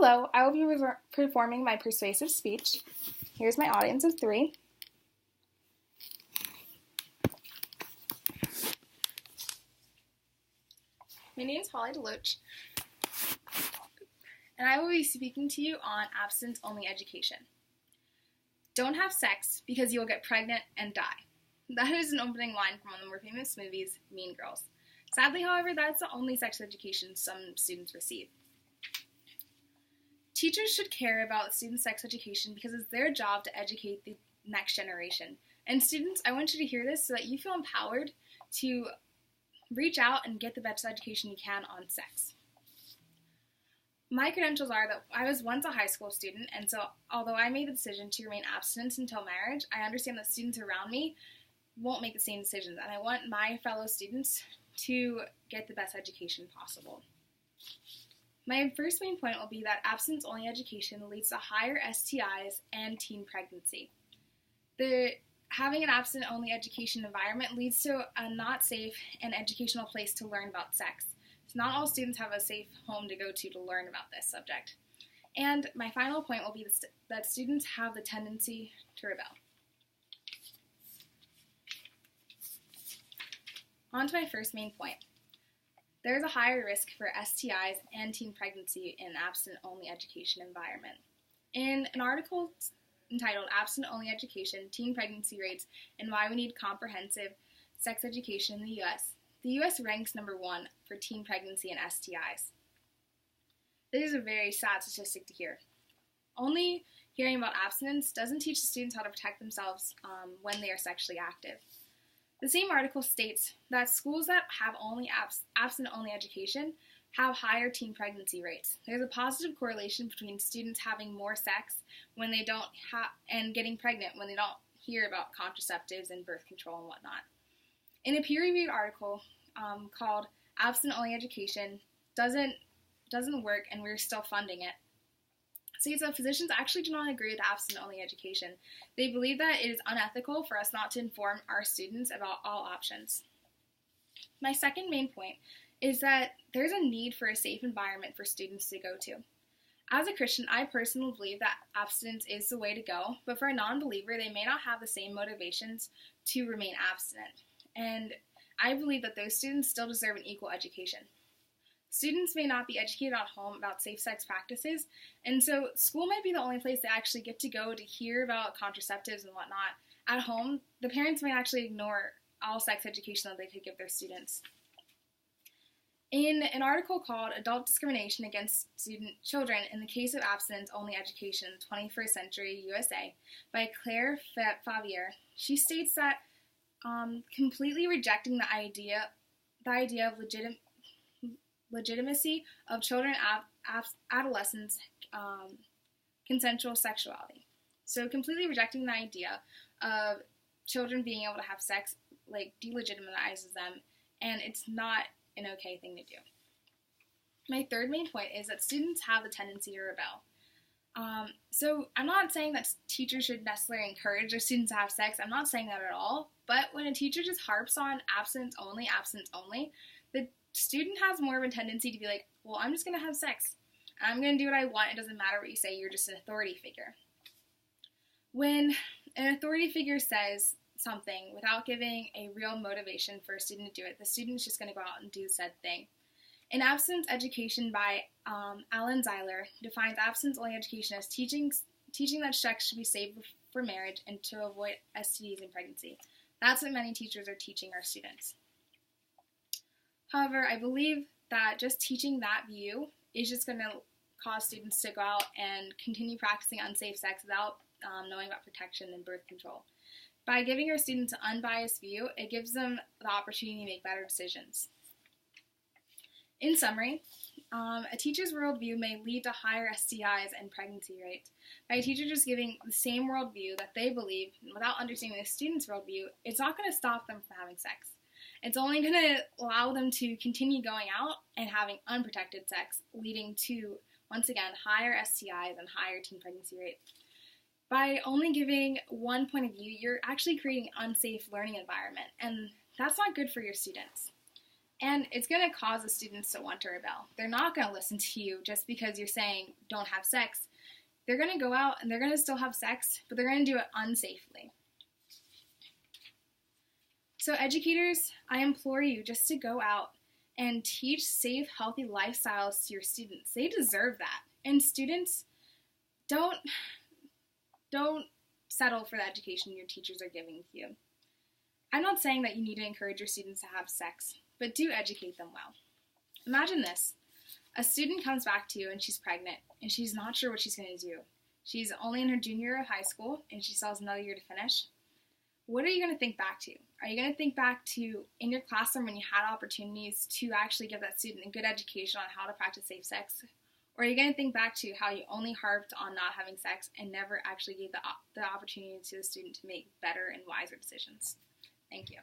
Hello, I will be performing my persuasive speech. Here's my audience of three. My name is Holly DeLoach, and I will be speaking to you on abstinence-only education. Don't have sex because you will get pregnant and die. That is an opening line from one of the more famous movies, Mean Girls. Sadly, however, that's the only sex education some students receive. Teachers should care about students' sex education because it's their job to educate the next generation. And students, I want you to hear this so that you feel empowered to reach out and get the best education you can on sex. My credentials are that I was once a high school student, and so although I made the decision to remain abstinent until marriage, I understand that students around me won't make the same decisions, and I want my fellow students to get the best education possible. My first main point will be that abstinence-only education leads to higher STIs and teen pregnancy. Having an abstinence-only education environment leads to a not safe and educational place to learn about sex. So not all students have a safe home to go to learn about this subject. And my final point will be that students have the tendency to rebel. On to my first main point. There is a higher risk for STIs and teen pregnancy in an abstinent-only education environment. In an article entitled Abstinent-Only Education, Teen Pregnancy Rates, and Why We Need Comprehensive Sex Education in the U.S. ranks number 1 for teen pregnancy and STIs. This is a very sad statistic to hear. Only hearing about abstinence doesn't teach the students how to protect themselves when they are sexually active. The same article states that schools that have only abstinent-only education have higher teen pregnancy rates. There's a positive correlation between students having more sex when they don't and getting pregnant when they don't hear about contraceptives and birth control and whatnot. In a peer-reviewed article called Abstinent-Only Education Doesn't Work and We're Still Funding It, states that physicians actually do not agree with abstinent-only education. They believe that it is unethical for us not to inform our students about all options. My second main point is that there's a need for a safe environment for students to go to. As a Christian, I personally believe that abstinence is the way to go, but for a non-believer, they may not have the same motivations to remain abstinent. And I believe that those students still deserve an equal education. Students may not be educated at home about safe sex practices, and so school might be the only place they actually get to go to hear about contraceptives and whatnot. At home, the parents may actually ignore all sex education that they could give their students. In an article called Adult Discrimination Against Children in the Case of Abstinence-Only Education in the 21st Century USA by Claire Favier, she states that completely rejecting the idea of legitimacy of children and adolescents' consensual sexuality. So completely rejecting the idea of children being able to have sex delegitimizes them, and it's not an okay thing to do. My third main point is that students have the tendency to rebel. So I'm not saying that teachers should necessarily encourage their students to have sex. I'm not saying that at all. But when a teacher just harps on abstinence only, the student has more of a tendency to be like, well, I'm just going to have sex. I'm going to do what I want. It doesn't matter what you say. You're just an authority figure. When an authority figure says something without giving a real motivation for a student to do it, the student's just going to go out and do said thing. In Abstinence Education by Alan Zeiler defines abstinence-only education as teaching that sex should be saved for marriage and to avoid STDs and pregnancy. That's what many teachers are teaching our students. However, I believe that just teaching that view is just going to cause students to go out and continue practicing unsafe sex without knowing about protection and birth control. By giving our students an unbiased view, it gives them the opportunity to make better decisions. In summary, a teacher's worldview may lead to higher STIs and pregnancy rates. By a teacher just giving the same worldview that they believe without understanding the student's worldview, it's not going to stop them from having sex. It's only going to allow them to continue going out and having unprotected sex, leading to, once again, higher STIs and higher teen pregnancy rates. By only giving one point of view, you're actually creating an unsafe learning environment, and that's not good for your students. And it's going to cause the students to want to rebel. They're not going to listen to you just because you're saying don't have sex. They're going to go out and they're going to still have sex, but they're going to do it unsafely. So educators, I implore you just to go out and teach safe, healthy lifestyles to your students. They deserve that. And students, don't settle for the education your teachers are giving to you. I'm not saying that you need to encourage your students to have sex, but do educate them well. Imagine this. A student comes back to you and she's pregnant and she's not sure what she's going to do. She's only in her junior year of high school and she still has another year to finish. What are you going to think back to? Are you going to think back to in your classroom when you had opportunities to actually give that student a good education on how to practice safe sex? Or are you going to think back to how you only harped on not having sex and never actually gave the opportunity to the student to make better and wiser decisions? Thank you.